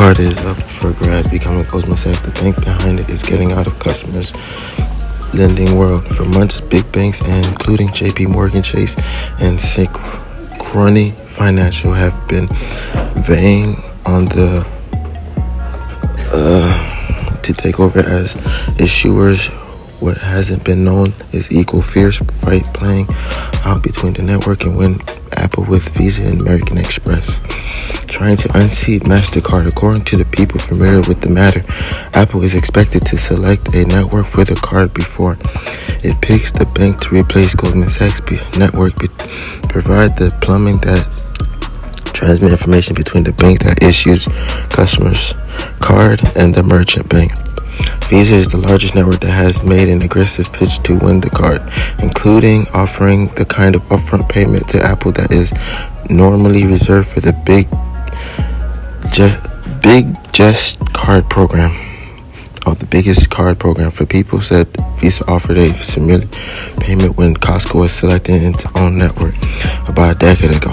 card is up for grabs, becoming Goldman Sachs. The bank behind it is getting out of customers' lending world. For months, big banks, including JP Morgan Chase and Synchrony Financial, have been vying on the to take over as issuers. What hasn't been known is equal fierce fight playing out between the network and when Apple with Visa and American Express trying to unseat MasterCard. According to the people familiar with the matter, Apple is expected to select a network for the card before it picks the bank to replace Goldman Sachs network, provide the plumbing that transmit information between the bank that issues customers' card and the merchant bank. Visa is the largest network that has made an aggressive pitch to win the card, including offering the kind of upfront payment to Apple that is normally reserved for the Big Jest card program. The biggest card program for people, said Visa offered a similar payment when Costco was selected its own network about a decade ago.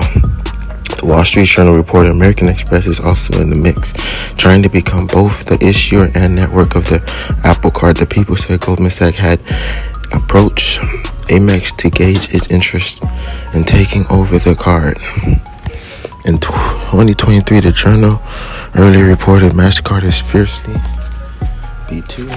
The Wall Street Journal reported American Express is also in the mix, trying to become both the issuer and network of the Apple Card. The people said Goldman Sachs had approached Amex to gauge its interest in taking over the card. In 2023, the Journal earlier reported MasterCard is fiercely B2.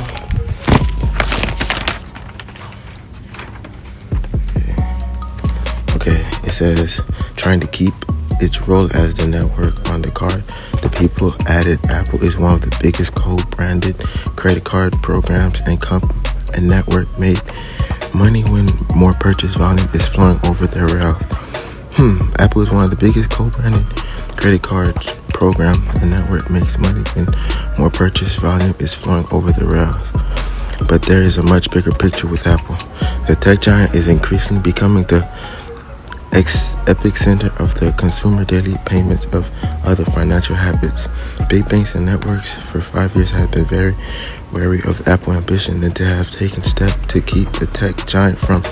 Okay, it says trying to keep its role as the network on the card. The people added Apple is one of the biggest co-branded credit card programs and network made money when more purchase volume is flowing over their rails. Apple is one of the biggest co-branded credit card program and network makes money when more purchase volume is flowing over the rails. But there is a much bigger picture with Apple. The tech giant is increasingly becoming the epicenter of the consumer daily payments of other financial habits. Big banks and networks for 5 years have been very wary of Apple ambition and to have taken steps to keep the tech giant from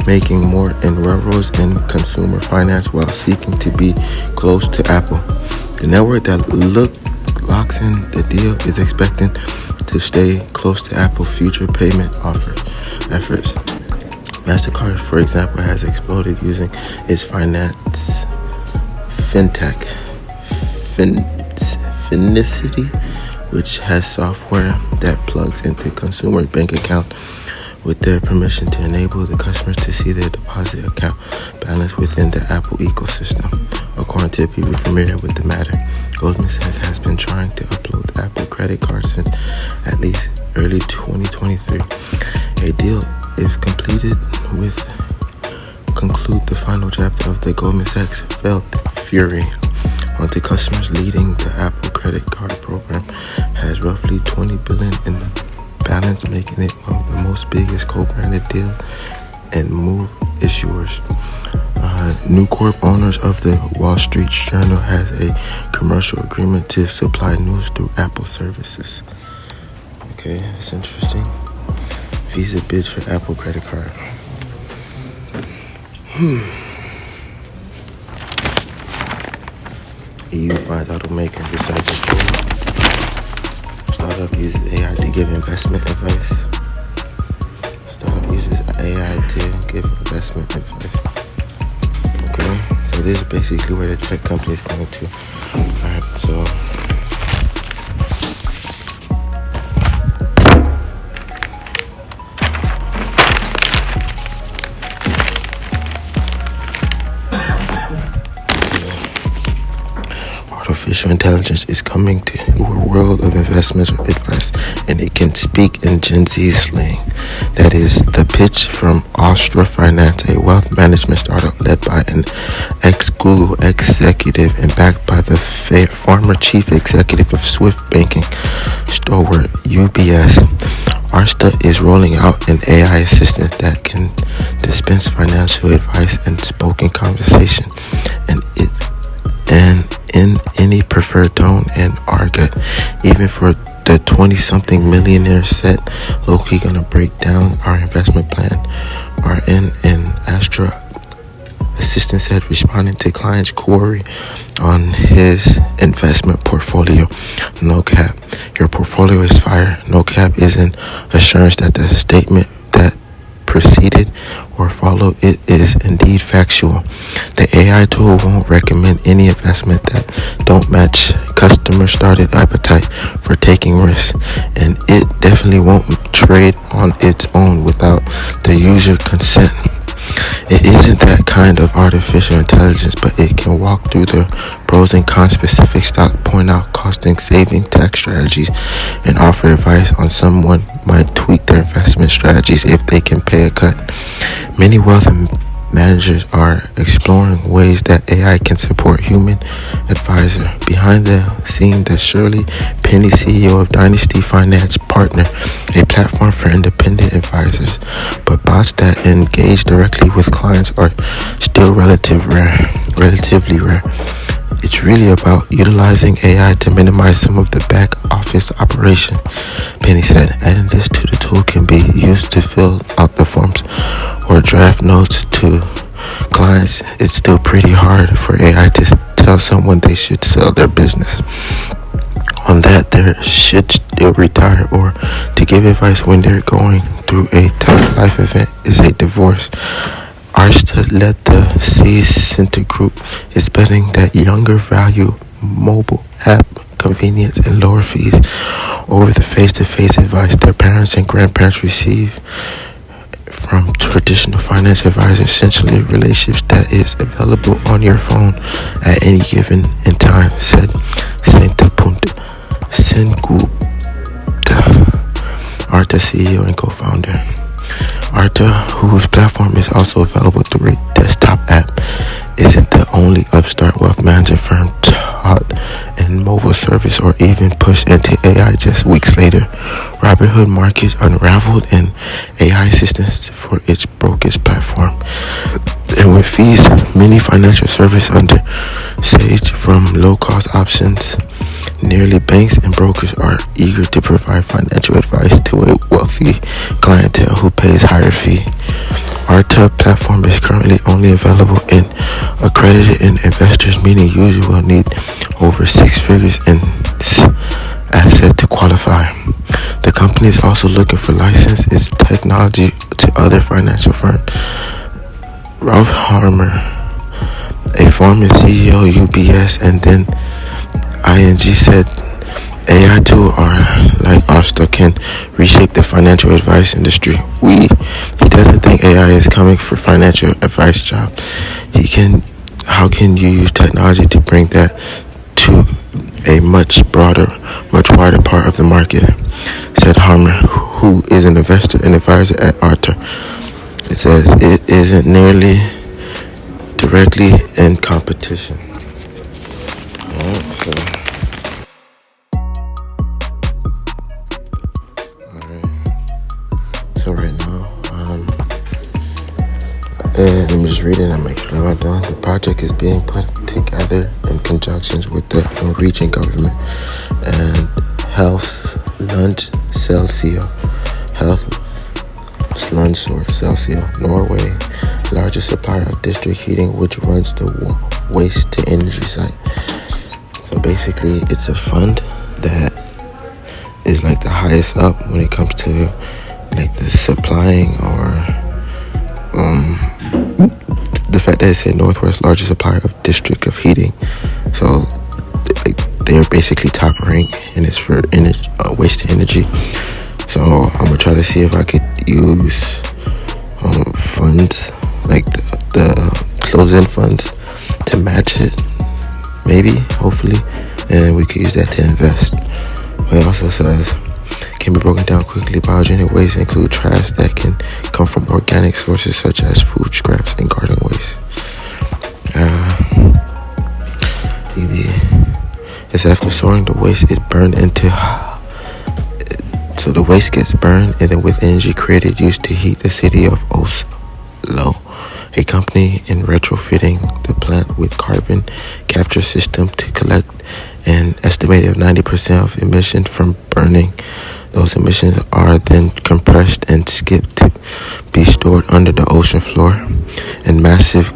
making more inroads in consumer finance while seeking to be close to Apple. The network that locks in the deal is expected to stay close to Apple's future payment efforts. MasterCard, for example, has exploded using its fintech, Finicity, which has software that plugs into consumer bank account with their permission to enable the customers to see their deposit account balance within the Apple ecosystem. According to people familiar with the matter, Goldman Sachs has been trying to upload the Apple credit card since at least early 2023. A deal, if completed, with conclude the final chapter of the Goldman Sachs felt fury onto customers, leading the Apple credit card program has roughly $20 billion in the balance, making it one of the most biggest co-branded deal and move issuers. New Corp, owners of the Wall Street Journal, has a commercial agreement to supply news through Apple services. Okay, that's interesting. Visa bids for Apple credit card. EU finds automaker decides to fold. Startup uses AI to give investment advice. Startup uses AI to give investment advice. Okay, so this is basically where the tech company is going to. Alright, so artificial intelligence is coming to a world of investment advice, and it can speak in Gen Z slang. That is the pitch from Astra Finance, a wealth management startup led by an ex-Google executive and backed by the former chief executive of Swift banking stalwart UBS. Arsta is rolling out an AI assistant that can dispense financial advice and spoken conversation, and in any preferred tone and argot, even for the 20-something millionaire set. Low-key gonna break down our investment plan. Are in an Astra assistant said, responding to clients' query on his investment portfolio. No cap. Your portfolio is fire. No cap is an assurance that the statement that preceded or followed it is indeed factual. The AI tool won't recommend any investment that don't match customer started appetite for taking risks, and it definitely won't trade on its own without the user consent. It isn't that kind of artificial intelligence, but it can walk through the pros and cons specific stock, point out costing, saving, tax strategies, and offer advice on someone might tweak their investment strategies if they can pay a cut. Many wealth managers are exploring ways that AI can support human advisor. Behind the scene, the Shirley Penny, CEO of Dynasty Finance Partner, a platform for independent advisors, but bots that engage directly with clients are still relatively rare. It's really about utilizing AI to minimize some of the back office operation, Penny said. Adding this to the tool can be used to fill out the forms or draft notes to clients. It's still pretty hard for AI to tell someone they should sell their business, on that they should still retire, or to give advice when they're going through a tough life event is a divorce. Arsta led the C Center Group is betting that younger value mobile app convenience and lower fees over the face-to-face advice their parents and grandparents receive from traditional finance advisors, essentially relationships that is available on your phone at any given in time, said Sengupta, Arta CEO and co-founder. Arta, whose platform is also available through a desktop app, isn't the only upstart wealth management firm taught in mobile service or even pushed into AI just weeks later. Robinhood Markets unraveled an AI assistance for its brokerage platform. And with fees, many financial services under siege from low-cost options, nearly banks and brokers are eager to provide financial advice to a wealthy clientele who pays higher fee. Our Tub platform is currently only available in accredited investors, meaning users will need over 6 figures in asset to qualify. The company is also looking for license its technology to other financial firms. Ralph Harmer, a former CEO UBS and then ING, said AI tools are like Arsta can reshape the financial advice industry. He doesn't think AI is coming for financial advice job. How can you use technology to bring that to a much wider part of the market, said Harmer, who is an investor and advisor at Arta. It says it isn't nearly directly in competition. So right now, let me just read it and make sure I'm done. The project is being put together in conjunction with the Norwegian government and Celsius, Norway, largest supplier of district heating, which runs the waste to energy site. So basically, it's a fund that is like the highest up when it comes to like the supplying or the fact that it said Northwest largest supplier of district of heating. So they're basically top rank, and it's for waste to energy. So I'm gonna try to see if I could use funds like the close-in funds to match it, maybe, hopefully, and we could use that to invest. But it also says can be broken down quickly. Biogenic waste include trash that can come from organic sources such as food scraps and garden waste. It's after sorting, the waste is burned into. So the waste gets burned and then with energy created used to heat the city of Oslo. A company in retrofitting the plant with carbon capture system to collect an estimated 90% of emissions from burning. Those emissions are then compressed and skipped to be stored under the ocean floor in massive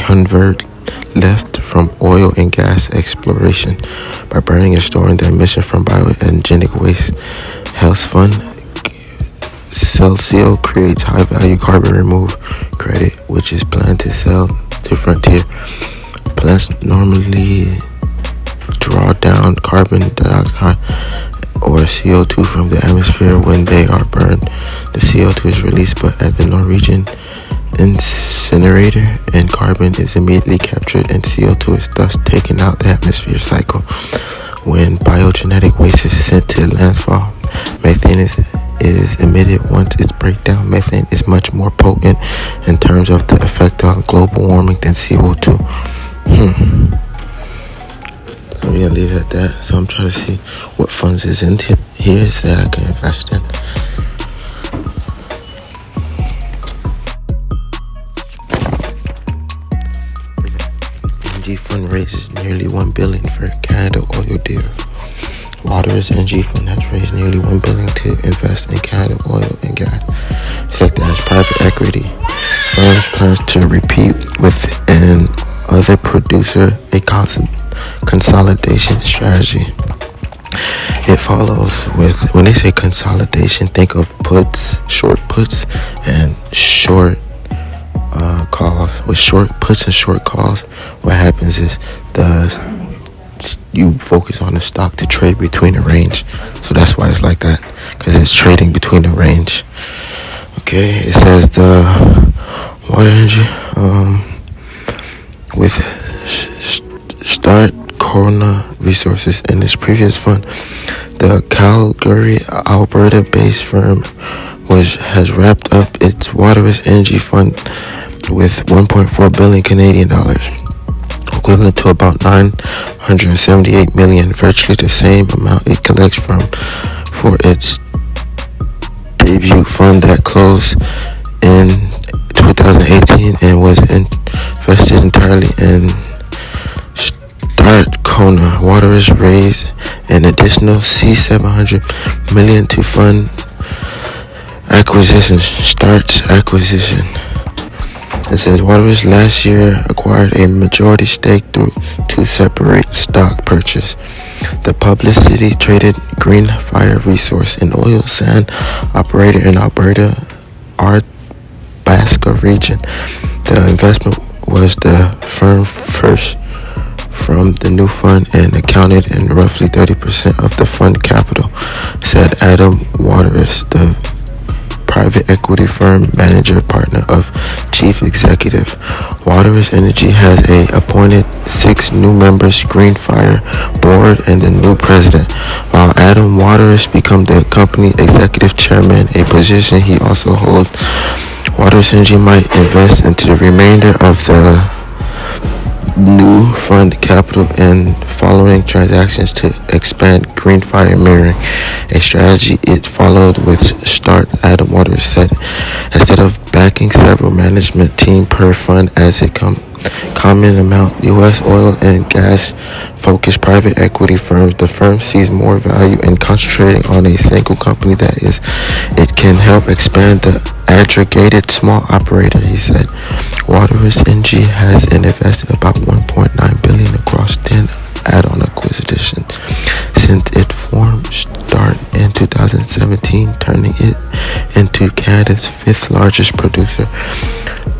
convert left from oil and gas exploration by burning and storing the emission from biogenic waste. Health Fund Celcio creates high-value carbon remove credit, which is planned to sell to Frontier. Plants normally draw down carbon dioxide or CO2 from the atmosphere when they are burned. The CO2 is released, but at the Norwegian incinerator, and carbon is immediately captured and CO2 is thus taken out the atmosphere cycle. When biogenetic waste is sent to landfill, methane is emitted. Once it's breakdown, methane is much more potent in terms of the effect on global warming than CO2. So we're gonna leave it at that. So I'm trying to see what funds is in here that I can invest in. NG Fund raises nearly $1 billion for Canada oil deal. Water's NG Fund has raised nearly $1 billion to invest in Canada oil and gas sector as private equity firms plans to repeat with an other producer a consolidation strategy. It follows with, when they say consolidation, think of puts, short puts, and short calls. With short puts and short calls, what happens is you focus on the stock to trade between a range. So that's why it's like that, because it's trading between the range. Okay, it says the water energy with Start Corona Resources in its previous fund. The Calgary, Alberta-based firm has wrapped up its Waterous Energy Fund with 1.4 billion Canadian dollars, equivalent to about 978 million, virtually the same amount it collects for its debut fund that closed in 2018 and was invested entirely in Start Kona. Waterous raised an additional $700 million to fund Start's acquisition. It says Waterous last year acquired a majority stake through two separate stock purchases. The publicly traded Green Fire Resource, an oil sand operator in Alberta, Arthabaska region. The investment was the firm's first from the new fund and accounted in roughly 30% of the fund capital, said Adam Waterous, the private equity firm manager partner of chief executive. Waterous Energy has appointed 6 new members, Green Fire board, and the new president, while Adam Waterous become the company executive chairman, a position he also holds. Waterous Energy might invest into the remainder of the new fund capital and following transactions to expand Green Fire mirroring a strategy it followed with Start. Adam Waterous said, instead of backing several management team per fund as a common amount, U.S. oil and gas focused private equity firms, the firm sees more value in concentrating on a single company that is, it can help expand the aggregated small operator, he said. Waterous NG has invested about $1.9 billion across 10 add-on acquisitions since it formed Start in 2017, turning it into Canada's 5th largest producer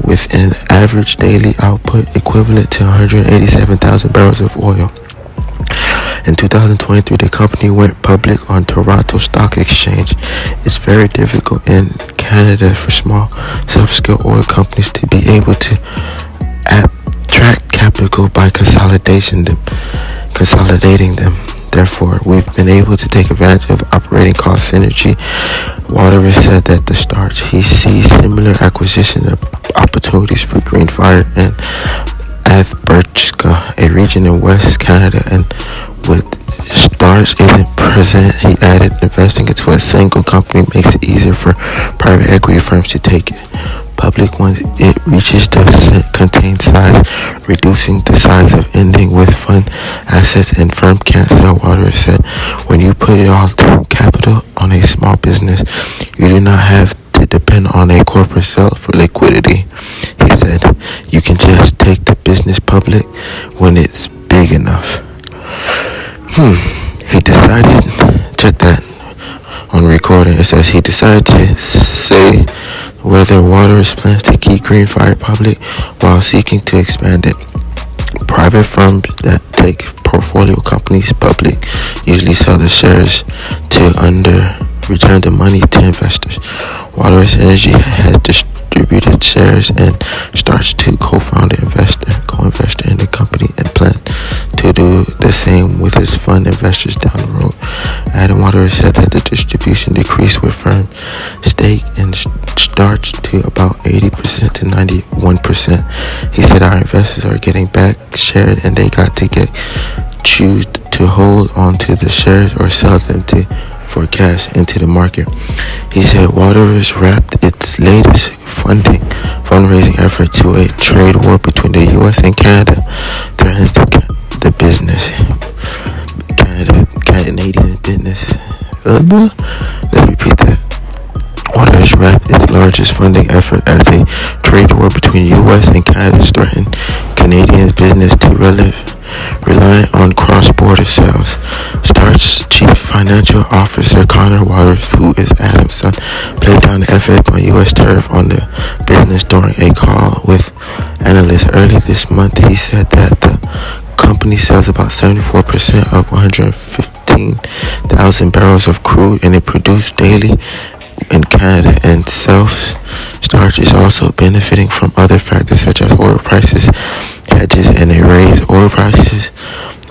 with an average daily output equivalent to 187,000 barrels of oil. In 2023, the company went public on Toronto Stock Exchange. It's very difficult in Canada for small subscale oil companies to be able to attract capital by consolidating them. Therefore, we've been able to take advantage of operating cost synergy. Waterous said that the Start, he sees similar acquisition opportunities for Green Fire and Alberta, a region in West Canada, and with Stars isn't present, he added, investing into a single company makes it easier for private equity firms to take it public once it reaches the contained size, reducing the size of ending with fund assets and firm can't sell. Waterous said, when you put it all through capital on a small business, you do not have to depend on a corporate sale for liquidity. He said, you can just take the business public when it's big enough. He decided, check that on recording, it says he decided to say whether Waters plans to keep Greenfire public while seeking to expand it. Private firms that take portfolio companies public usually sell the shares to return the money to investors. Waters Energy has distributed shares and starts to co-investor in the company and plans to do the same with its fund investors down the road. Adam Waters said that the distribution decreased with firm stake and starts to about 80% to 91%. He said our investors are getting back shared and they got to choose to hold on to the shares or sell them for cash into the market. He said Waters wrapped its latest fundraising effort to a trade war between the U.S. and Canada threatens the business. Canadian business. Let's repeat that. Waters wrapped its largest funding effort as a trade war between U.S. and Canada threatened Canadian business to rely on cross-border sales. Start's chief financial officer Connor Waters, who is Adam's son, played down the effect on U.S. tariff on the business during a call with analysts early this month. He said that the company sells about 74% of 115,000 barrels of crude and it produced daily in Canada, and Starch is also benefiting from other factors such as oil prices, hedges, and a raised oil prices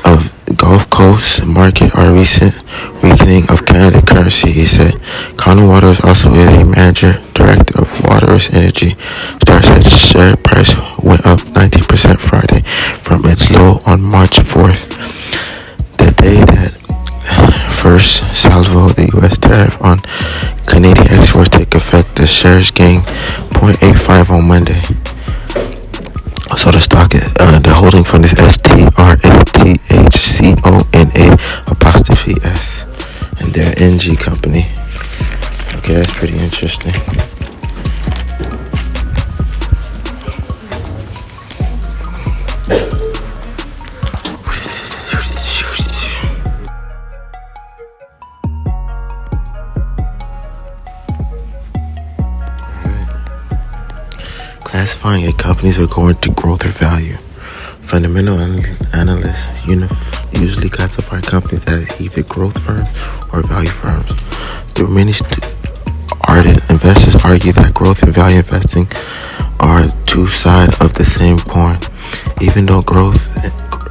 of the Gulf Coast market or recent weakening of Canadian currency, he said. Connor Waters also is a manager director of Waters Energy. Star's share price went up 19% Friday from its low on March 4th, the day that first salvo the U.S. tariff on Canadian exports took effect. The shares gained 0.85 on Monday. So the stock, the holding fund is STRATHCONA''S, and they're NG company. Okay, that's pretty interesting. Classifying a company's according to growth or value. Fundamental analysts usually classify companies as either growth firms or value firms. The many ardent investors argue that growth and value investing are two sides of the same coin. Even though growth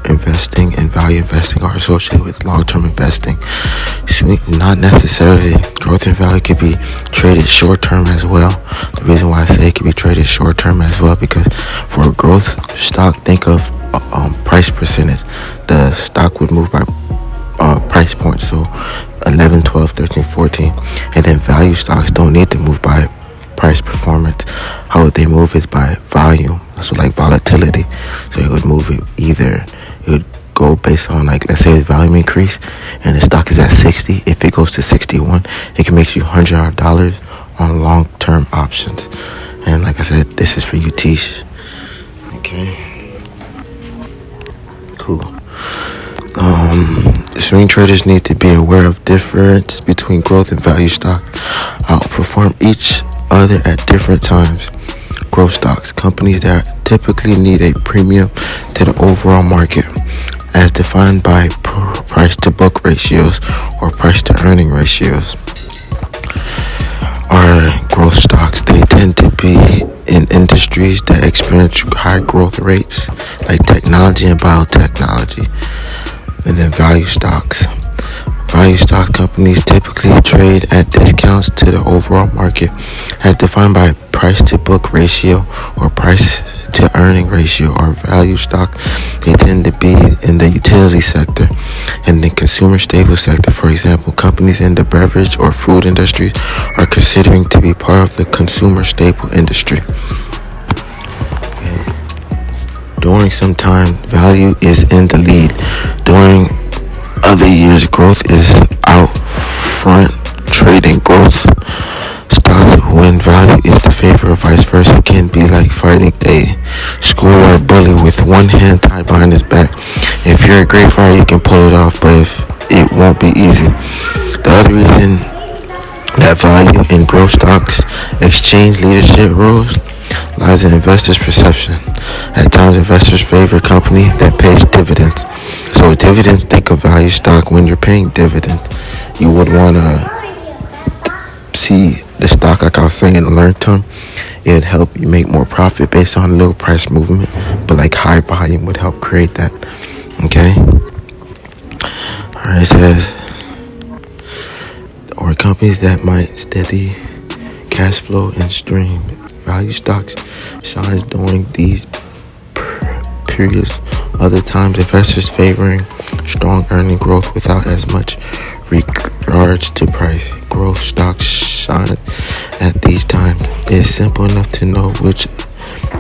investing and value investing are associated with long-term investing, not necessarily. Growth and value can be traded short-term as well. The reason why I say it can be traded short-term as well, because for a growth stock, think of price percentage. The stock would move by price points, so 11, 12, 13, 14, and then value stocks don't need to move by price performance. How would they move is by volume, so like volatility. So it would move it would go based on, like, let's say the volume increase and the stock is at 60. If it goes to 61, it can make you $100 on long-term options. And like I said, this is for you, Tish. Okay, cool. Swing traders need to be aware of difference between growth and value stock outperform each other at different times. Growth stocks, companies that typically need a premium to the overall market, as defined by price-to-book ratios or price-to-earning ratios, are growth stocks. They tend to be in industries that experience high growth rates, like technology and biotechnology. And then value stocks. Value stock companies typically trade at discounts to the overall market, as defined by price-to-book ratio or price-to-earning ratio. Or value stock, they tend to be in the utility sector and the consumer staple sector. For example, companies in the beverage or food industries are considering to be part of the consumer staple industry. During some time, value is in the lead. During other years, growth is out front. Trading growth stocks when value is the favor, or vice versa, can be like fighting a or a bully with one hand tied behind his back. If you're a great fighter, you can pull it off, but it won't be easy. The other reason that value in growth stocks exchange leadership roles lies in investors' perception. At times, investors favor a company that pays dividends. So with dividends, think of value stock. When you're paying dividend, you would want to see the stock, like I was saying in the learned term. It'd help you make more profit based on little price movement, but like high volume would help create that. Okay? Alright, it says, or companies that might steady cash flow and stream. Value stocks shines during these periods. Other times, investors favoring strong earning growth without as much regards to price. Growth stocks shine at these times. It's simple enough to know which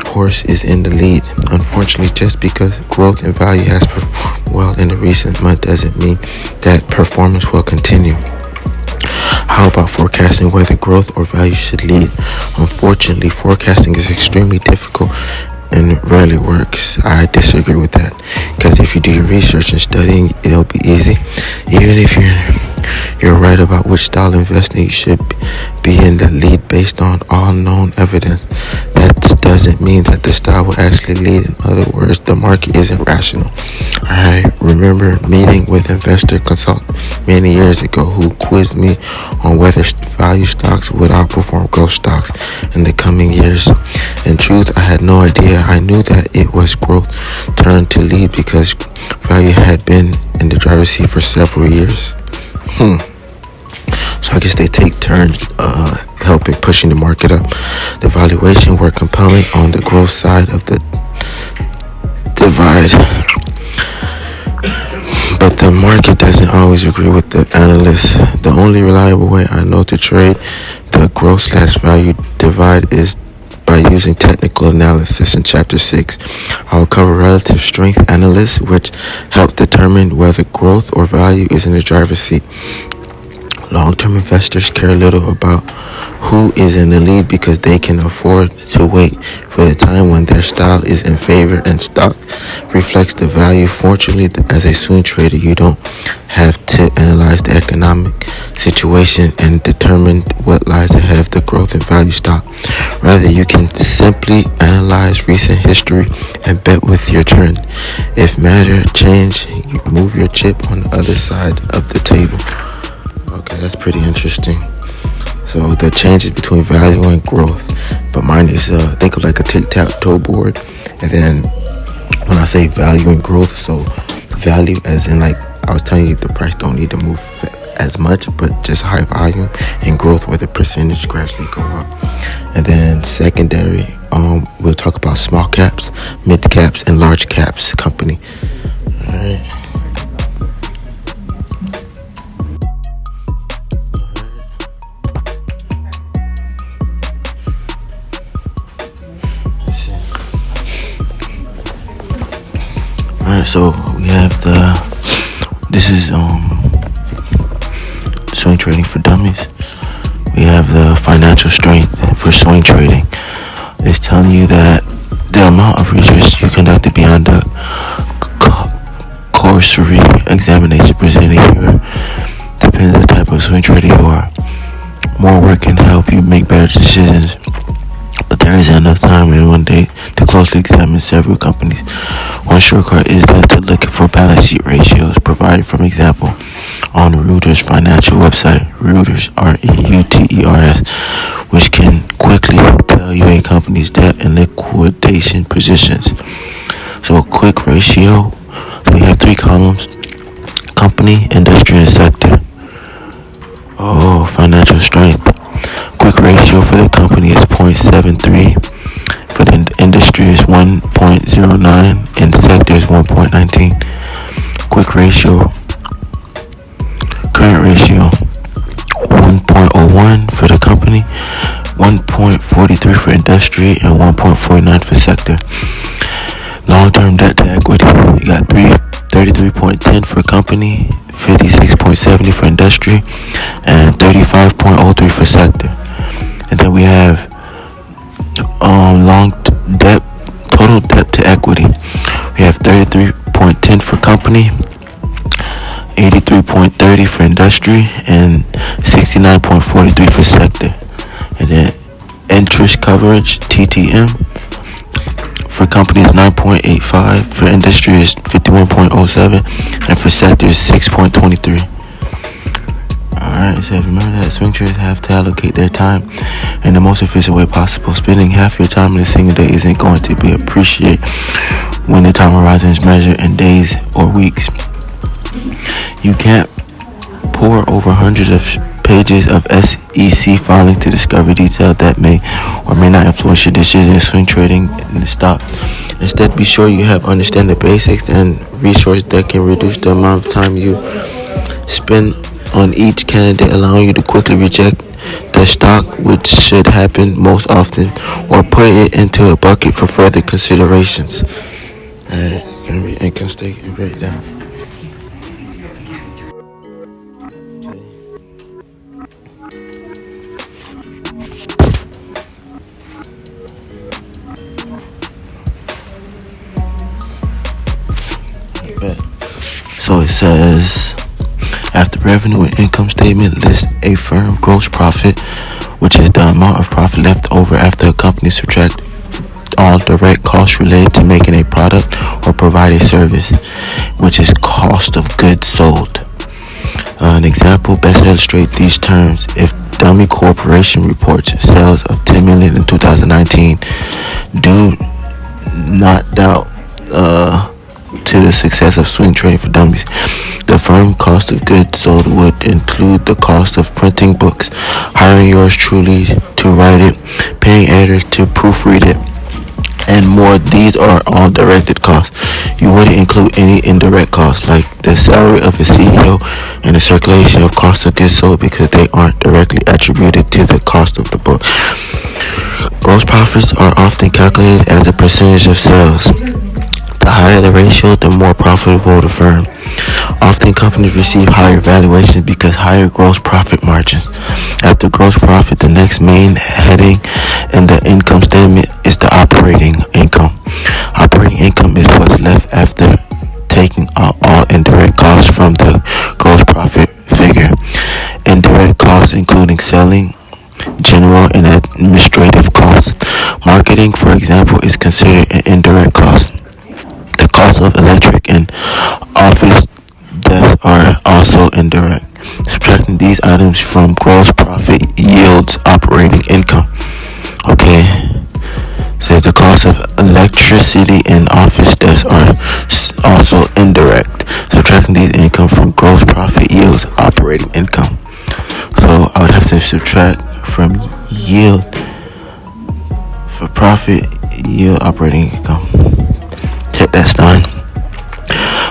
horse is in the lead. Unfortunately, just because growth and value has performed well in the recent month doesn't mean that performance will continue. How about forecasting whether growth or value should lead? Unfortunately, forecasting is extremely difficult and rarely works. I disagree with that, because if you do your research and studying, it'll be easy. Even if you're right about which style of investing you should be in the lead based on all known evidence, that doesn't mean that the style will actually lead. In other words, the market isn't rational. I remember meeting with investor consultant many years ago who quizzed me on whether value stocks would outperform growth stocks in the coming years. In truth, I had no idea. I knew that it was growth turn to lead because value had been in the driver's seat for several years. So I guess they take turns helping pushing the market up. The valuation were compelling on the growth side of the divide, but the market doesn't always agree with the analysts. The only reliable way I know to trade the growth/value divide is by using technical analysis. In chapter 6, I'll cover relative strength analysis, which help determine whether growth or value is in the driver's seat. Long-term investors care little about who is in the lead because they can afford to wait for the time when their style is in favor and stock reflects the value. Fortunately, as a swing trader, you don't have to analyze the economic situation and determine what lies ahead of the growth and value stock. Rather, you can simply analyze recent history and bet with your trend. If matter change, you move your chip on the other side of the table. Okay, that's pretty interesting. So the changes between value and growth, but mine is think of like a tic-tac-toe board, and then when I say value and growth, so value as in like I was telling you, the price don't need to move as much, but just high volume, and growth where the percentage gradually go up. And then secondary, we'll talk about small caps, mid caps, and large caps company. All right. Alright, so we have this is swing trading for dummies. We have the financial strength for swing trading. It's telling you that the amount of research you conducted beyond the cursory examination presented here depends on the type of swing trader you are. More work can help you make better decisions, but there isn't enough time in one day to closely examine several companies. One shortcut is to look for balance sheet ratios provided, for example, on Reuters financial website, Reuters, Reuters, which can quickly tell you a company's debt and liquidation positions. So a quick ratio, so we have 3 columns: company, industry, and sector. Financial strength. Quick ratio for the company is 0.73. For the industry is 1.09, and the sector is 1.19. Quick ratio, current ratio, 1.01 for the company, 1.43 for industry, and 1.49 for sector. Long-term debt to equity, you got 33.10 for company, 56.70 for industry, and 35.03 for sector. And then we have total debt to industry and 69.43 for sector. And then interest coverage, TTM, for company is 9.85, for industry is 51.07, and for sector is 6.23. Alright, so remember that swing traders have to allocate their time in the most efficient way possible. Spending half your time in a single day isn't going to be appreciated when the time horizon is measured in days or weeks. You can't pour over hundreds of pages of SEC filings to discover details that may or may not influence your decision in swing trading in the stock. Instead, be sure you have understand the basics and resources that can reduce the amount of time you spend on each candidate, allowing you to quickly reject the stock, which should happen most often, or put it into a bucket for further considerations. Alright, gonna be income statement breakdown. So it says, after revenue and income statement, list a firm gross profit, which is the amount of profit left over after a company subtract all direct costs related to making a product or provide a service, which is cost of goods sold. An example best illustrates these terms. If Dummy Corporation reports sales of $10 million in 2019, do not doubt to the success of swing trading for dummies. The firm cost of goods sold would include the cost of printing books, hiring yours truly to write it, paying editors to proofread it, and more. These are all directed costs. You wouldn't include any indirect costs like the salary of a CEO and the circulation of cost of goods sold because they aren't directly attributed to the cost of the book. Gross profits are often calculated as a percentage of sales. The higher the ratio, the more profitable the firm. Often companies receive higher valuations because higher gross profit margins. After gross profit, the next main heading in the income statement is the operating income. Operating income is what's left after taking out all indirect costs from the gross profit figure. Indirect costs including selling, general and administrative costs. Marketing, for example, is considered an indirect cost. The cost of electric and office desks are also indirect. Subtracting these items from gross profit yields operating income. Okay, so the cost of electricity and office desks are also indirect. Subtracting these income from gross profit yields operating income. So I would have to subtract from yield for profit yield operating income. Check that's done.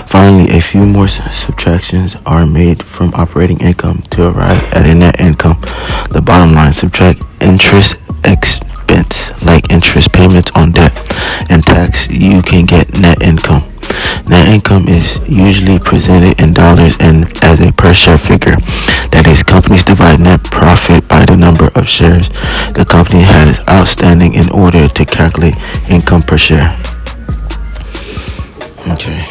Finally, a few more subtractions are made from operating income to arrive at a net income. The bottom line, subtract interest expense like interest payments on debt and tax, you can get net income. Net income is usually presented in dollars and as a per share figure. That is, companies divide net profit by the number of shares the company has outstanding in order to calculate income per share. Okay.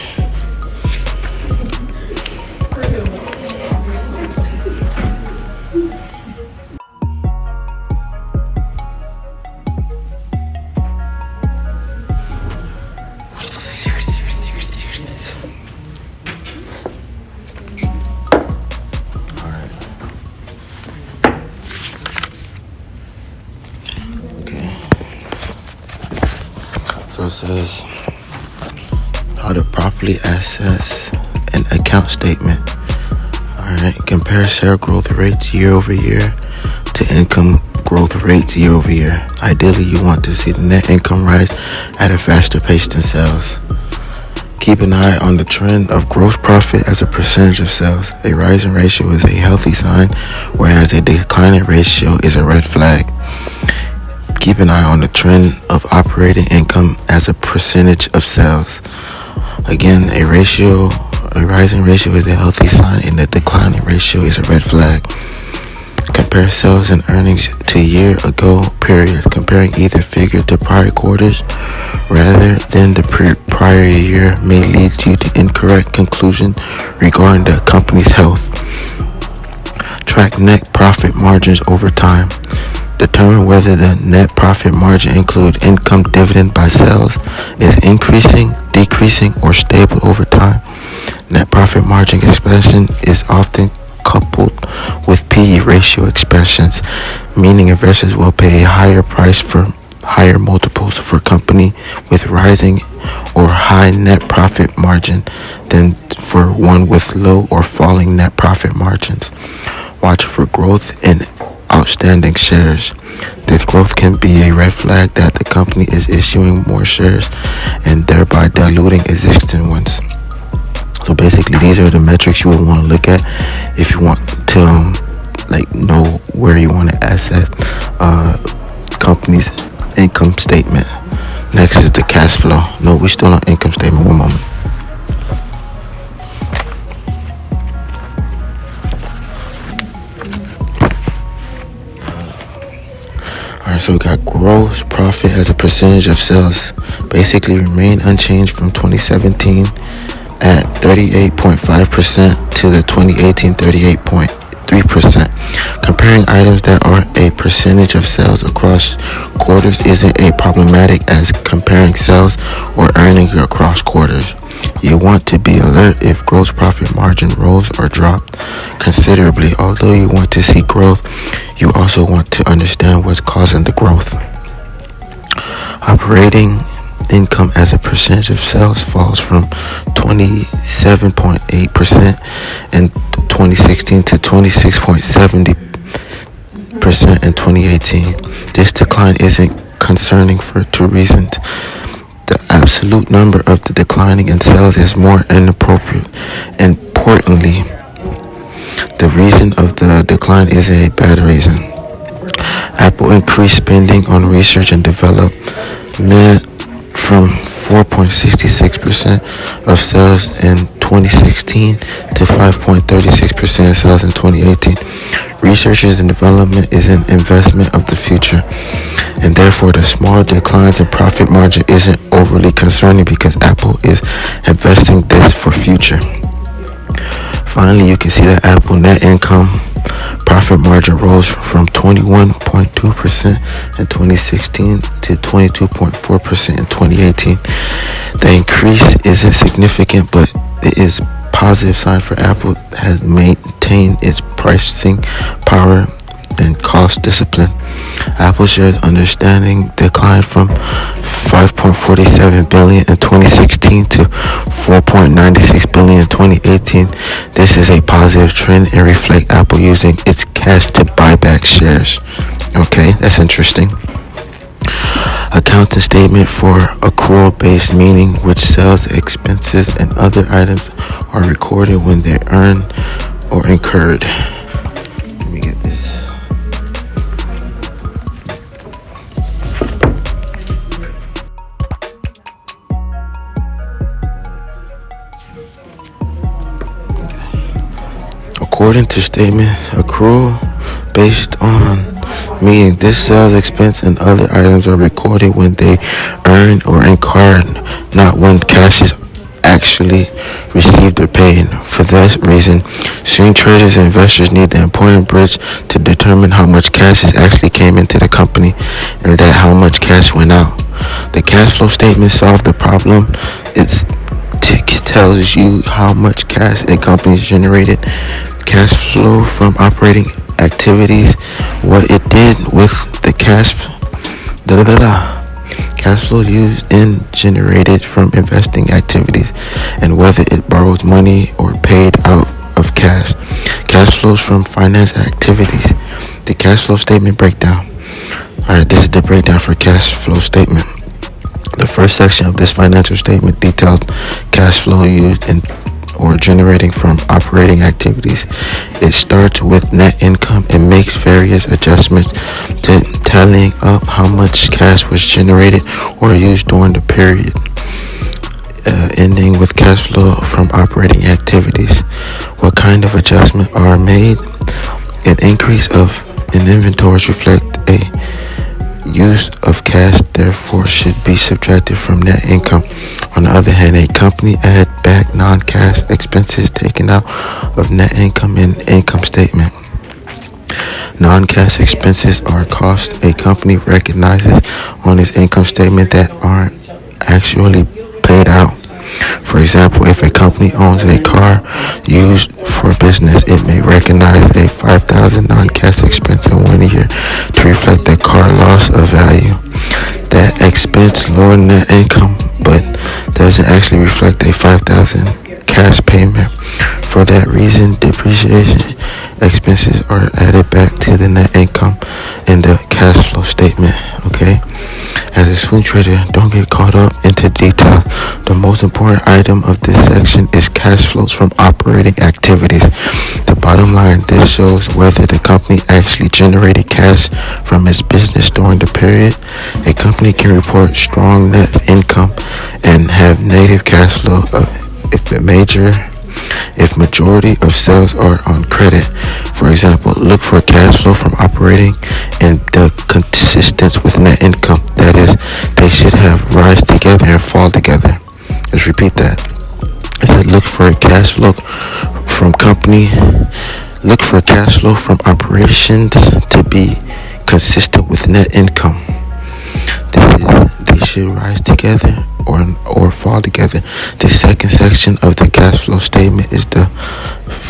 So it says how to properly assess an account statement. Alright, compare share growth rates year over year to income growth rates year over year. Ideally, you want to see the net income rise at a faster pace than sales. Keep an eye on the trend of gross profit as a percentage of sales. A rising ratio is a healthy sign, whereas a declining ratio is a red flag. Keep an eye on the trend of operating income as a percentage of sales. Again, a rising ratio is a healthy sign and a declining ratio is a red flag. Compare sales and earnings to year ago periods. Comparing either figure to prior quarters rather than the prior year may lead you to incorrect conclusion regarding the company's health. Track net profit margins over time. Determine whether the net profit margin includes income dividend by sales is increasing, decreasing, or stable over time. Net profit margin expansion is often coupled with PE ratio expansions, meaning investors will pay a higher price for higher multiples for company with rising or high net profit margin than for one with low or falling net profit margins. Watch for growth in outstanding shares. This growth can be a red flag that the company is issuing more shares and thereby diluting existing ones. So basically, these are the metrics you would want to look at if you want to know where you want to assess company's income statement. Next is the cash flow. No, we're still on income statement. One moment. Alright, so we got gross profit as a percentage of sales. Basically remain unchanged from 2017 at 38.5% to the 2018 38.3%. Comparing items that are a percentage of sales across quarters isn't as problematic as comparing sales or earnings across quarters. You want to be alert if gross profit margin rose or dropped considerably. Although you want to see growth, you also want to understand what's causing the growth. Operating income as a percentage of sales falls from 27.8% in 2016 to 26.70% in 2018. This decline isn't concerning for two reasons. The absolute number of the declining in sales is more inappropriate. Importantly, the reason of the decline is a bad reason. Apple increased spending on research and development from 4.66% of sales in 2016 to 5.36% of sales in 2018. Research and development is an investment of the future, and therefore the small declines in profit margin isn't overly concerning because Apple is investing this for future. Finally, you can see that Apple net income profit margin rose from 21.2% in 2016 to 22.4% in 2018. The increase isn't significant, but it is a positive sign for Apple has maintained its pricing power and cost discipline. Apple shares understanding declined from $5.47 billion in 2016 to $4.96 billion in 2018. This is a positive trend and reflects Apple using its cash to buy back shares. Okay, that's interesting. Accounting statement for accrual-based, meaning which sales, expenses, and other items are recorded when they earn or incurred. Let me get this. According to statement, accrual based on meaning this sales expense and other items are recorded when they earn or incurred, not when cash is actually received or paid. For this reason, swing traders and investors need the important bridge to determine how much cash is actually came into the company and that how much cash went out. The cash flow statement solves the problem. It tells you how much cash a company generated. Cash flow from operating activities, what it did with the cash flow used and generated from investing activities, and whether it borrowed money or paid out of cash. Cash flows from finance activities. The cash flow statement breakdown. Alright, this is the breakdown for cash flow statement. The first section of this financial statement details cash flow used in or generating from operating activities. It starts with net income and makes various adjustments to tallying up how much cash was generated or used during the period, ending with cash flow from operating activities. What kind of adjustments are made? An increase in inventories reflect a use of cash, therefore should be subtracted from net income. On the other hand, a company add back non-cash expenses taken out of net income in income statement. Non-cash expenses are costs a company recognizes on its income statement that aren't actually paid out. For example, if a company owns a car used for business, it may recognize a $5,000 non-cash expense in 1 year to reflect the car loss of value. That expense lowered net income, but doesn't actually reflect a $5,000 cash payment. For that reason, depreciation expenses are added back to the net income in the cash flow statement. Okay? As a swing trader, don't get caught up into details. The most important item of this section is cash flows from operating activities. The bottom line, this shows whether the company actually generated cash from its business during the period. A company can report strong net income and have negative cash flow if majority of sales are on credit. For example, look for cash flow from operating and the consistent with net income. That is, they should have rise together and fall together. Let's repeat that. It said look for cash flow from company. Look for cash flow from operations to be consistent with net income. They should rise together or fall together. The second section of the cash flow statement is the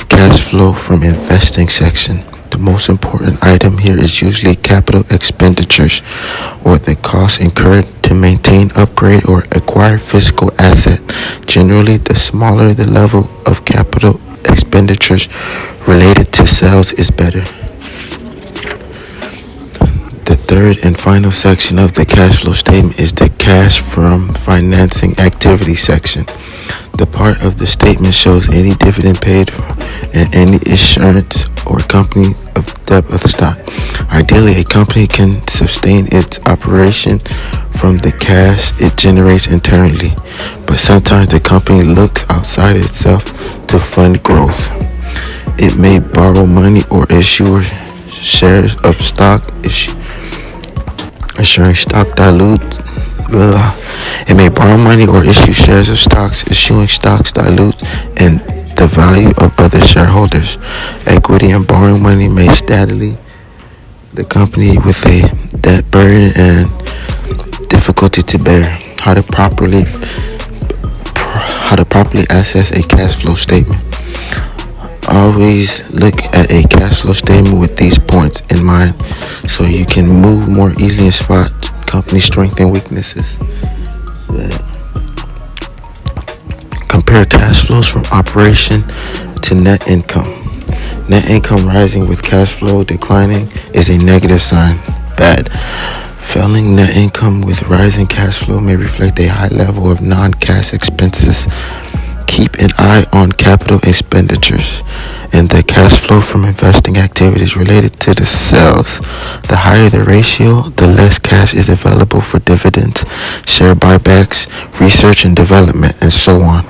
cash flow from investing section. The most important item here is usually capital expenditures, or the costs incurred to maintain, upgrade, or acquire physical asset. Generally, the smaller the level of capital expenditures related to sales is better. The third and final section of the cash flow statement is the cash from financing activity section. The part of the statement shows any dividend paid and any issuance or company of debt of stock. Ideally, a company can sustain its operation from the cash it generates internally, but sometimes the company looks outside itself to fund growth. It may borrow money or issue shares of stock. Issuing stock dilutes. It may borrow money or issue shares of stocks. Issuing stocks dilutes and the value of other shareholders. Equity and borrowing money may steadily the company with a debt burden and difficulty to bear. How to properly assess a cash flow statement. Always look at a cash flow statement with these points in mind so you can move more easily and spot company strengths and weaknesses. Compare cash flows from operation to net income. Net income rising with cash flow declining is a negative sign. Bad. Falling net income with rising cash flow may reflect a high level of non-cash expenses. Keep an eye on capital expenditures and the cash flow from investing activities related to the sales. The higher the ratio, the less cash is available for dividends, share buybacks, research and development, and so on.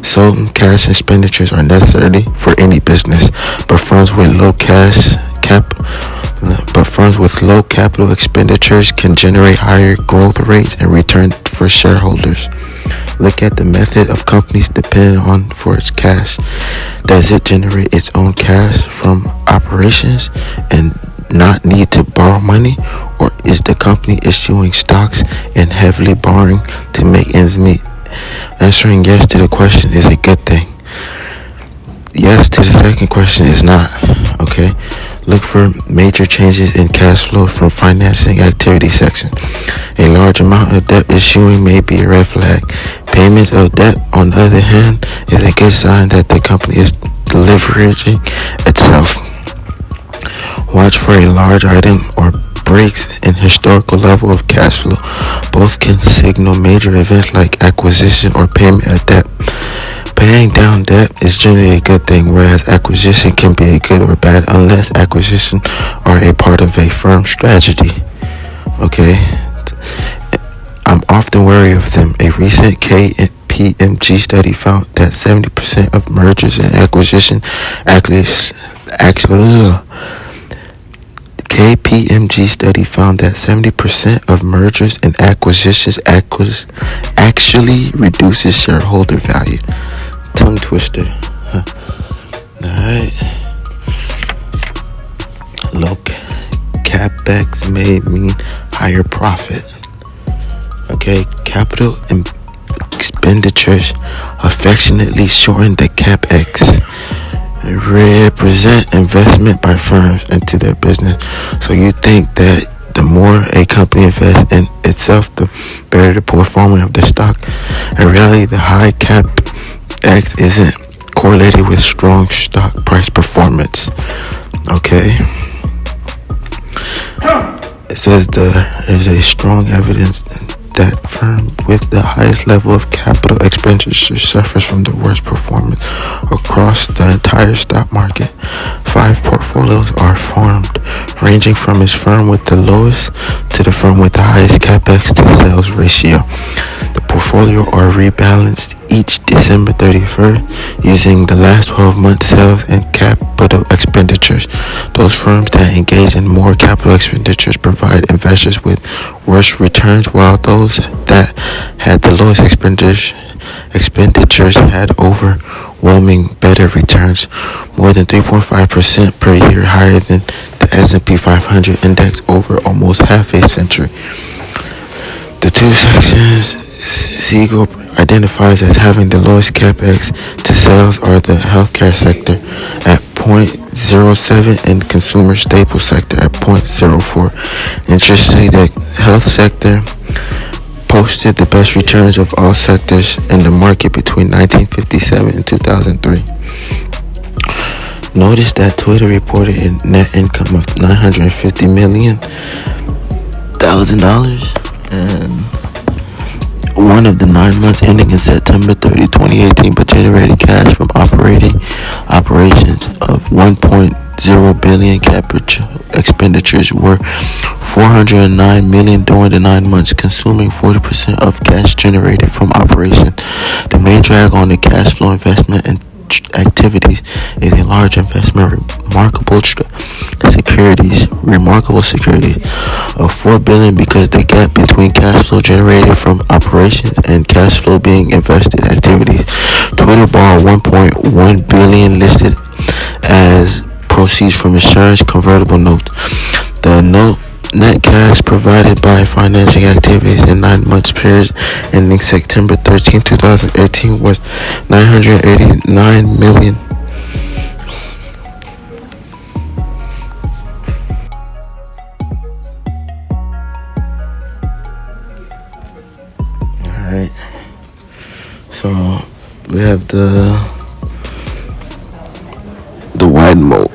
So cash expenditures are necessary for any business, but firms with low capital expenditures can generate higher growth rates and return for shareholders. Look at the method of companies depend on for its cash. Does it generate its own cash from operations and not need to borrow money, or is the company issuing stocks and heavily borrowing to make ends meet? Answering yes to the question is a good thing. Yes to the second question is not. Okay? Look for major changes in cash flow from financing activity section. A large amount of debt issuing may be a red flag. Payments of debt, on the other hand, is a good sign that the company is leveraging itself. Watch for a large item or breaks in historical level of cash flow. Both can signal major events like acquisition or payment of debt. Paying down debt is generally a good thing, whereas acquisition can be a good or bad unless acquisitions are a part of a firm's strategy. Okay? I'm often wary of them. A recent KPMG study found that 70% of mergers and acquisitions KPMG study found that 70% of mergers and acquisitions actually reduces shareholder value. Tongue twister. Alright. Low capex may mean higher profit. Okay, capital expenditures, affectionately shortened the capex, represent investment by firms into their business. So you think that the more a company invests in itself, the better the performance of the stock. In reality, the high capex isn't correlated with strong stock price performance. Okay. It says there is a strong evidence that firm with the highest level of capital expenditure suffers from the worst performance across the entire stock market. 5 portfolios are formed, ranging from its firm with the lowest to the firm with the highest capex to sales ratio. The portfolio are rebalanced each December 31st using the last 12 months sales and capital expenditures. Those firms that engage in more capital expenditures provide investors with worse returns, while those that had the lowest expenditures had overwhelming better returns, more than 3.5% per year higher than the S&P 500 index over almost half a century. The two sections Siegel identifies as having the lowest capex to sales are the healthcare sector at 0.07 and consumer staple sector at 0.04. Interestingly, the health sector posted the best returns of all sectors in the market between 1957 and 2003. Notice that Twitter reported a net income of $950 million and one of the 9 months ending in September 30, 2018, but generated cash from operations of $1.0 billion. Capital expenditures were $409 million during the 9 months, consuming 40% of cash generated from operations. The main drag on the cash flow investment and activities is a large investment remarkable securities of $4 billion, because the gap between cash flow generated from operations and cash flow being invested activities. Twitter borrowed $1.1 billion listed as proceeds from insurance convertible notes. The net cash provided by financing activities in 9 months period ending September 13, 2018 was $989 million. Alright. So we have the wide moat.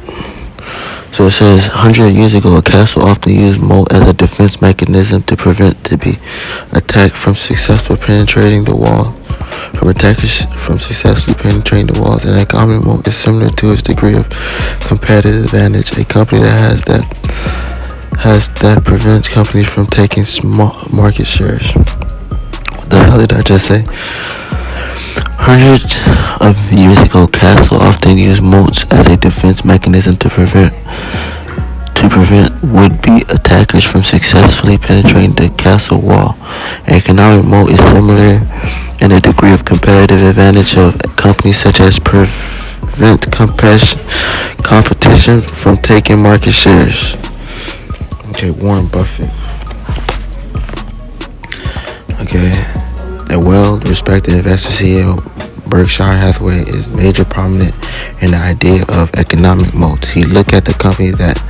So it says 100 years ago, a castle often used moat as a defense mechanism to prevent to be attacked from successfully penetrating the wall. From attackers from successfully penetrating the walls, an economic moat is similar to its degree of competitive advantage. A company that has that prevents companies from taking small market shares. What the hell did I just say? Hundreds of years ago, castles often used moats as a defense mechanism to prevent would-be attackers from successfully penetrating the castle wall. An economic moat is similar in a degree of competitive advantage of companies such as prevent competition from taking market shares. Okay, Warren Buffett. Okay, a well-respected investor CEO, Berkshire Hathaway, is major prominent in the idea of economic moats. He looked at the company that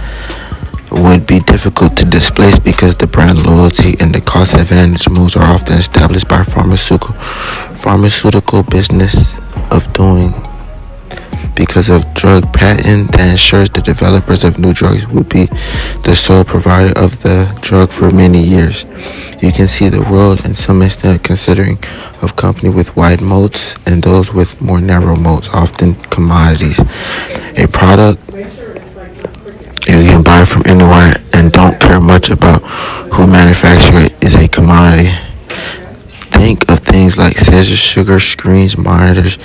would be difficult to displace because the brand loyalty and the cost advantage moves are often established by pharmaceutical business of doing because of drug patent that ensures the developers of new drugs would be the sole provider of the drug for many years. You can see the world in some extent considering of company with wide moats and those with more narrow moats, often commodities. A product you can buy from anywhere and don't care much about who manufactures it is a commodity. Think of things like scissors, sugar, screens, monitors,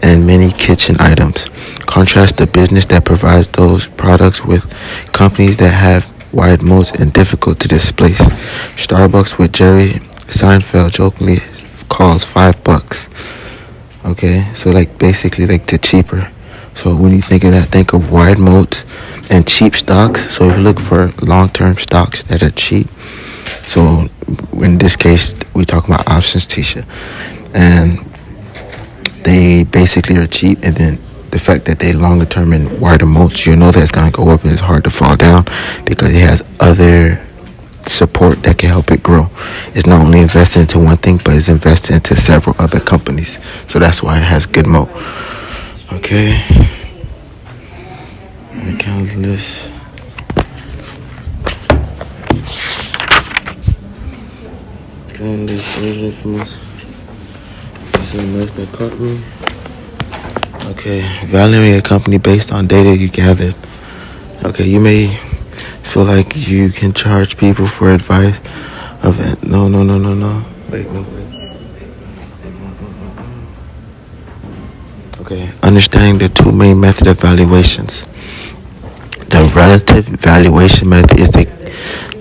and many kitchen items. Contrast the business that provides those products with companies that have wide moats and difficult to displace. Starbucks, with Jerry Seinfeld jokingly calls $5. Okay, so like basically like the cheaper. So when you think of that, think of wide moats and cheap stocks. So if you look for long-term stocks that are cheap, so in this case we talk about options, Tisha, and they basically are cheap, and then the fact that they longer term and wider moats, you know that's going to go up and it's hard to fall down because it has other support that can help it grow. It's not only invested into one thing, but it's invested into several other companies. So that's why it has good moat. Okay. Account list. Account list originally from us. SMS that caught me. Okay. Valuing a company based on data you gathered. Okay, you may feel like you can charge people for advice of it. No. Wait. Okay, understanding the two main methods of valuations. The relative valuation method is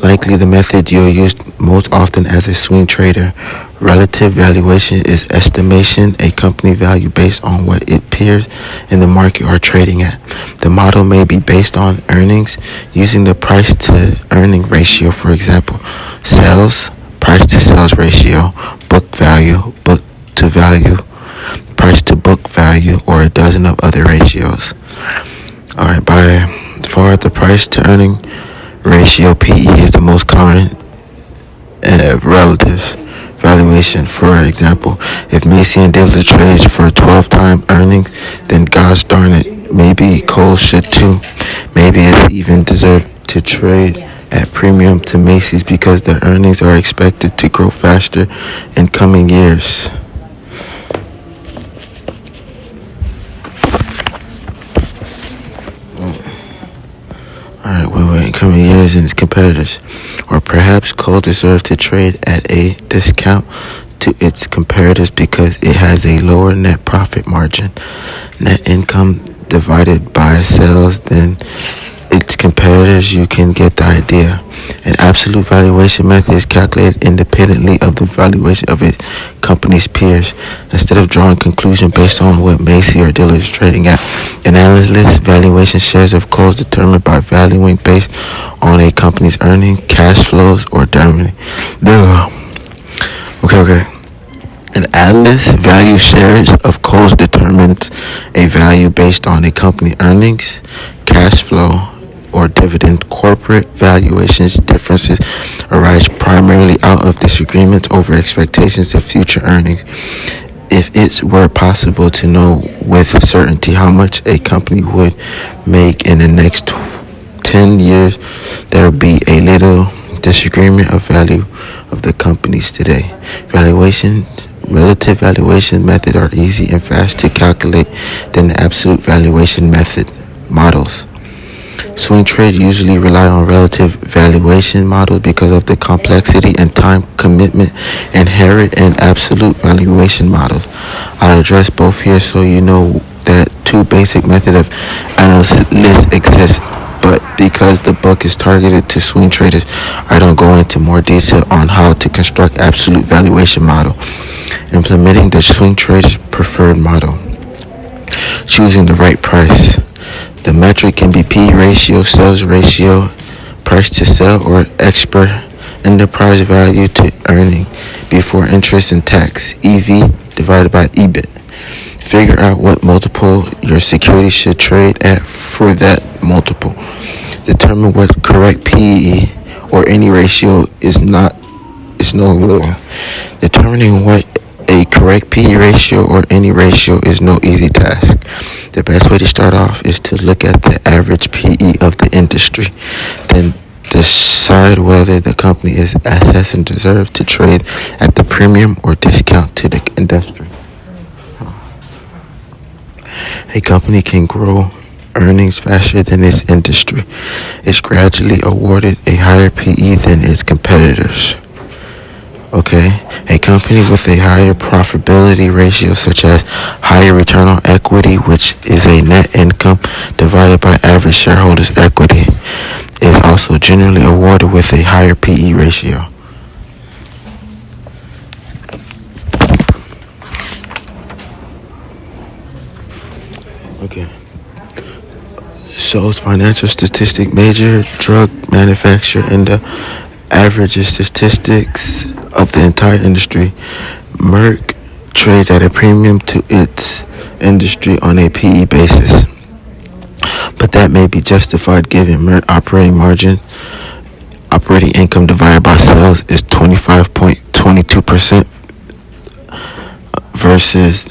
likely the method you'll use most often as a swing trader. Relative valuation is estimation a company value based on what its peers in the market are trading at. The model may be based on earnings using the price to earning ratio, for example, sales, price to sales ratio, book to value, price to book value, or a dozen of other ratios. Alright, by far the price to earning ratio, PE, is the most common relative valuation. For example, if Macy and Dillard trades for 12-time earnings, then gosh darn it, maybe Cole should too. Maybe it's even deserved to trade at premium to Macy's because the earnings are expected to grow faster in coming years. Alright, in coming years and its competitors. Or perhaps Cole deserves to trade at a discount to its competitors because it has a lower net profit margin, net income divided by sales than its competitors. You can get the idea. An absolute valuation method is calculated independently of the valuation of its company's peers. Instead of drawing conclusions based on what Macy or Dillard is trading at, an analyst valuation shares of Coles determined by valuing based on a company's earnings, cash flows, or determining. Okay. An analyst value shares of Coles determines a value based on a company earnings, cash flow, or dividend. Corporate valuations differences arise primarily out of disagreements over expectations of future earnings. If it were possible to know with certainty how much a company would make in the next 10 years, there would be a little disagreement of value of the companies today. Relative valuation methods are easy and fast to calculate than the absolute valuation method models. Swing trades usually rely on relative valuation models because of the complexity and time commitment inherent in absolute valuation models. I'll address both here so you know that two basic methods of analysis exist, but because the book is targeted to swing traders, I don't go into more detail on how to construct absolute valuation model. Implementing the swing trader's preferred model. Choosing the right price. The metric can be P ratio, sales ratio, price to sell, or enterprise value to earning before interest and tax, EV divided by EBIT. Figure out what multiple your security should trade at for that multiple. Determine what correct PE or any ratio is no law. Determining what a correct PE ratio or any ratio is no easy task. The best way to start off is to look at the average PE of the industry. Then decide whether the company is assessed and deserves to trade at the premium or discount to the industry. A company can grow earnings faster than its industry. It's gradually awarded a higher PE than its competitors. Okay, a company with a higher profitability ratio, such as higher return on equity, which is a net income divided by average shareholders' equity, is also generally awarded with a higher PE ratio. Okay. shows financial statistic, major drug manufacturer, and the average statistics of the entire industry. Merck trades at a premium to its industry on a PE basis, but that may be justified given Merck operating income divided by sales is 25.22% versus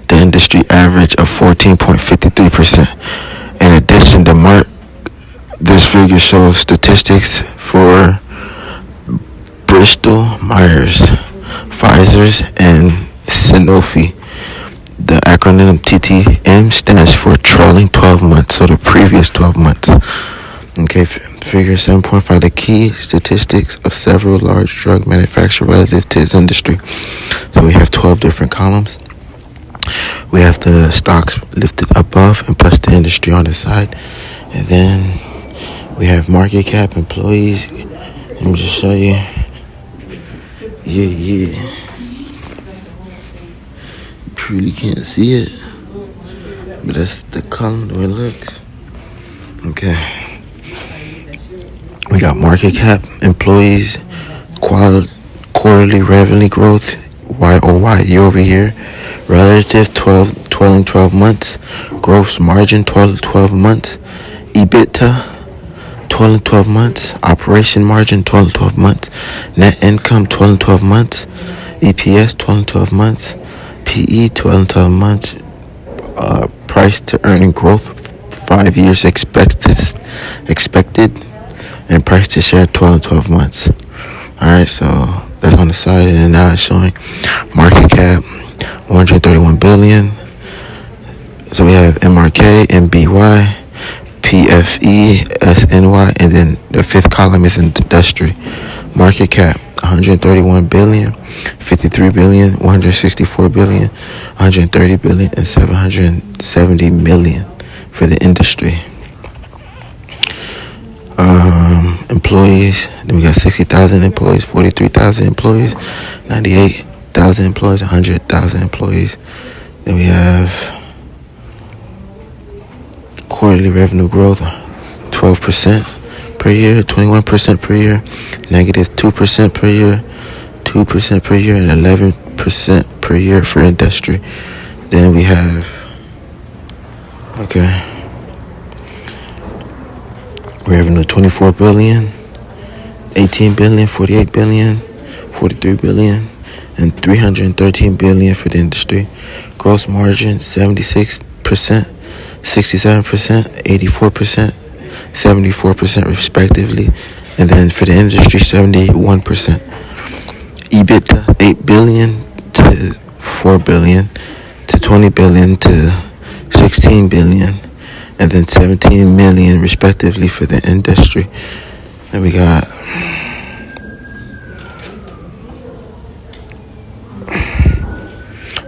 the industry average of 14.53%. In addition to Merck, this figure shows statistics for Bristol Myers, Pfizer, and Sanofi. The acronym TTM stands for trailing 12 months, so the previous 12 months. Okay, figure 7.5, the key statistics of several large drug manufacturers relative to its industry. So we have 12 different columns. We have the stocks lifted above and plus the industry on the side. And then we have market cap, employees. Let me just show you. Yeah. You really can't see it, but that's the column, the way it looks. Okay. We got market cap, employees, quarterly revenue growth, YOY, year over year, relative 12 months, gross margin 12 months, EBITDA 12 months, operation margin 12 months, net income 12 months, EPS 12 months, PE 12 months, price to earning growth 5 years expected, and price to share 12 months. Alright, so that's on the side, and then now it's showing market cap 131 billion. So we have MRK, MBY, PFE, SNY, and then the fifth column is industry. Market cap 131 billion, 53 billion, 164 billion, 130 billion, and 770 million for the industry. Employees, then we got 60,000 employees, 43,000 employees, 98,000 employees, 100,000 employees. Then we have quarterly revenue growth 12% per year, 21% per year, negative 2% per year, 2% per year, and 11% per year for industry. Then we have revenue 24 billion, 18 billion, 48 billion, 43 billion, and 313 billion for the industry. Gross margin 76%, 67%, 84%, 74% respectively. And then for the industry, 71%. EBITDA 8 billion to 4 billion to 20 billion to 16 billion. And then 17 million respectively for the industry. And we got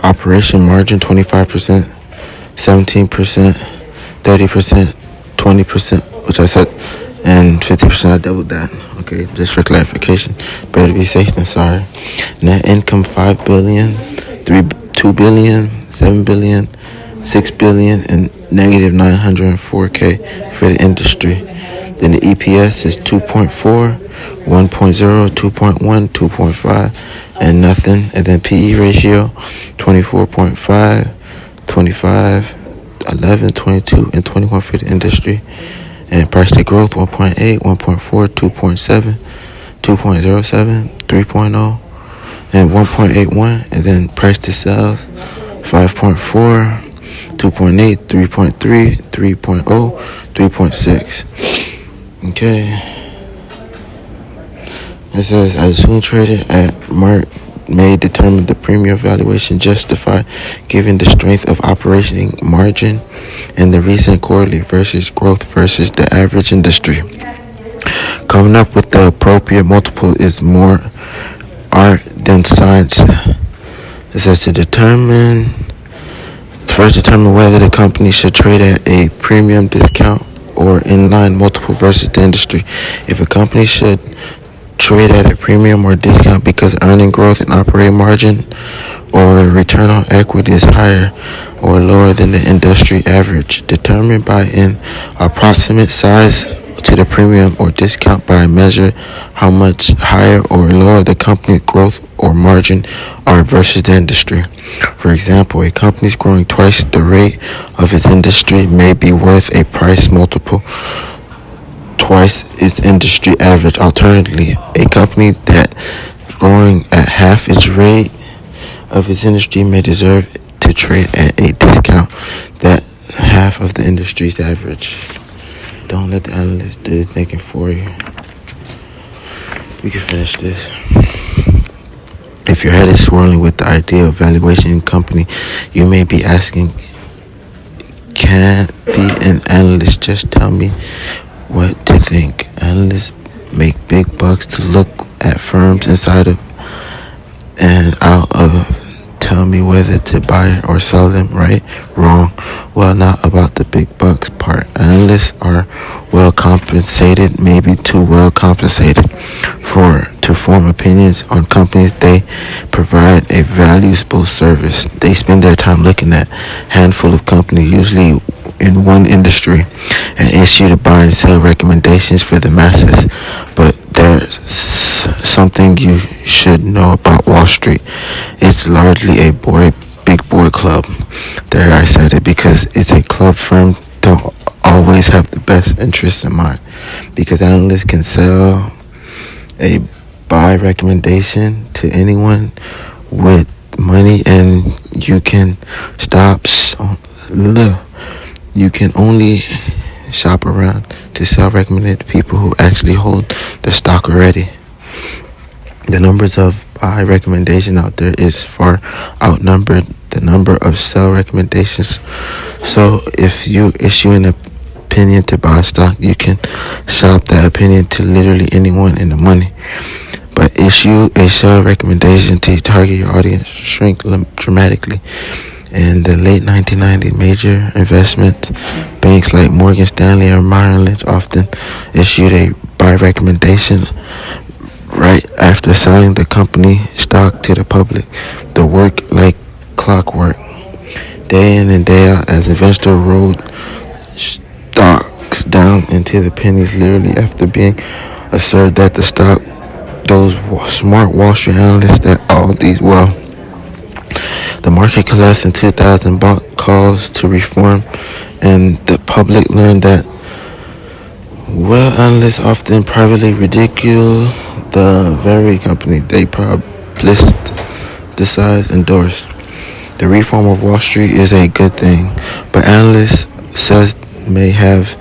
operation margin 25%, 17%, 30%, 20%, which I said, and 50%. I doubled that. Okay, just for clarification. Better be safe than sorry. Net income 5 billion, 2 billion, 7 billion, 6 billion, and negative 904K for the industry. Then the EPS is 2.4, 1.0, 2.1, 2.5, and nothing. And then PE ratio 24.5, 25, 11, 22, and 21 for the industry. And price to growth 1.8, 1.4, 2.7, 2.07, 3.0, and 1.81. And then price to sales 5.4, 2.8, 3.3, 3.0, 3.6. Okay. It says, as swing trader at Merck may determine the premium valuation justified given the strength of operating margin and the recent quarterly versus growth versus the average industry. Coming up with the appropriate multiple is more art than science. It says to first determine whether the company should trade at a premium, discount, or inline multiple versus the industry. If a company should trade at a premium or discount because earning growth and operating margin or return on equity is higher or lower than the industry average, determined by an approximate size to the premium or discount by measure how much higher or lower the company's growth or margin are versus the industry. For example, a company growing twice the rate of its industry may be worth a price multiple twice its industry average. Alternatively, a company that growing at half its rate of its industry may deserve to trade at a discount that half of the industry's average. Don't let the analyst do the thinking for you. We can finish this. If your head is swirling with the idea of valuation in company, you may be asking, can be an analyst just tell me what to think? Analysts make big bucks to look at firms inside of and out of tell me whether to buy or sell them, right? Wrong. Well, not about the big bucks part. Analysts are well compensated, maybe too well compensated to form opinions on companies. They provide a valuable service. They spend their time looking at a handful of companies, usually in one industry, and issue to buy and sell recommendations for the masses. But there's something you should know about Wall Street. It's largely a big boy club. There, I said it, because it's a club. Firm don't always have the best interests in mind, because analysts can sell a buy recommendation to anyone with money, and you can you can only shop around to sell recommended to people who actually hold the stock already. The numbers of buy recommendation out there is far outnumbered the number of sell recommendations. So if you issue an opinion to buy stock, you can shop that opinion to literally anyone in the money. But issue a sell recommendation to target your audience shrink dramatically. In the late 1990s, major investment banks like Morgan Stanley or Merrill Lynch often issued a buy recommendation right after selling the company stock to the public. The work like clockwork, day in and day out, as investors rolled stocks down into the pennies, literally after being assured that the stock. Those smart Wall Street analysts that all these the market collapsed in 2000, bought calls to reform, and the public learned that analysts often privately ridicule the very company they publicized endorsed. The reform of Wall Street is a good thing, but analysts says may have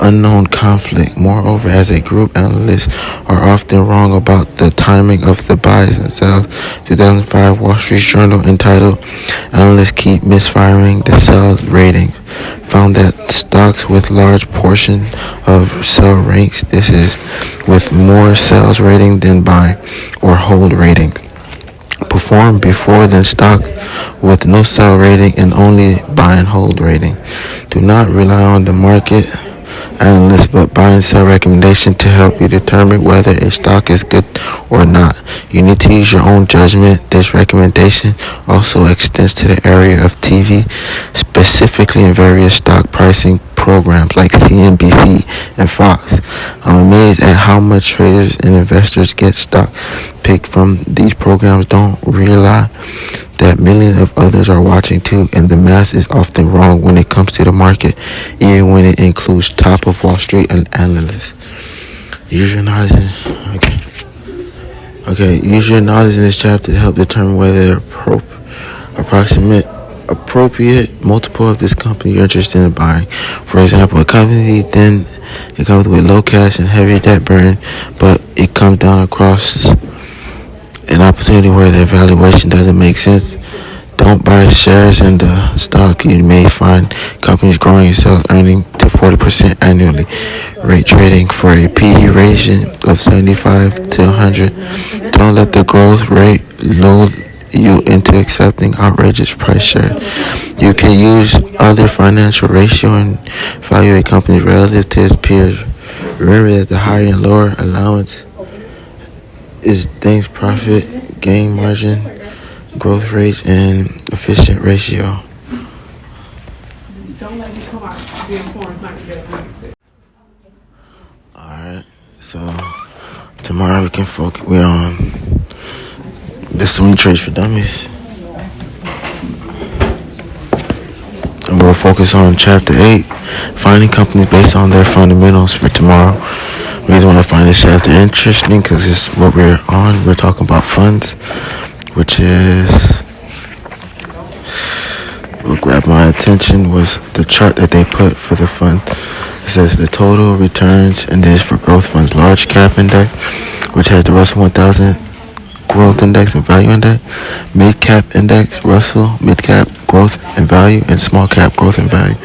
unknown conflict. Moreover, as a group, analysts are often wrong about the timing of the buys and sells. 2005 Wall Street Journal entitled "Analysts Keep Misfiring the Sell Ratings" found that stocks with large portion of sell ranks, this is with more sales rating than buy or hold ratings, perform before than stock with no sell rating and only buy and hold rating. Do not rely on the market analysts, but buy and sell recommendation to help you determine whether a stock is good or not. You need to use your own judgment. This recommendation also extends to the area of TV, specifically in various stock pricing programs like CNBC and Fox. I'm amazed at how much traders and investors get stock picked from these programs, don't realize that millions of others are watching too, and the mass is often wrong when it comes to the market, even when it includes top of Wall Street and analysts. Use your knowledge use your knowledge in this chapter to help determine whether appropriate multiple of this company you're interested in buying. For example, a company with low cash and heavy debt burden, but it comes down across an opportunity where the valuation doesn't make sense. Don't buy shares in the stock. You may find companies growing and sales earning to 40% annually. Rate trading for a PE ratio of 75 to 100. Don't let the growth rate lull you into accepting outrageous price share. You can use other financial ratio and evaluate companies relative to its peers. Remember that the higher and lower allowance is things profit gain margin growth rate, and efficient ratio. Don't let me come out being foreign. It's not gonna get it. Alright, so tomorrow we can focus. We're on this swing trades for dummies. And we'll focus on chapter 8, finding companies based on their fundamentals for tomorrow. We just want to find this chapter interesting because it's what we're on. We're talking about funds, which is what grabbed my attention was the chart that they put for the fund. It says the total returns, and this for growth funds, large cap index, which has the Russell 1000 growth index and value index, mid cap index, Russell mid cap growth and value, and small cap growth and value.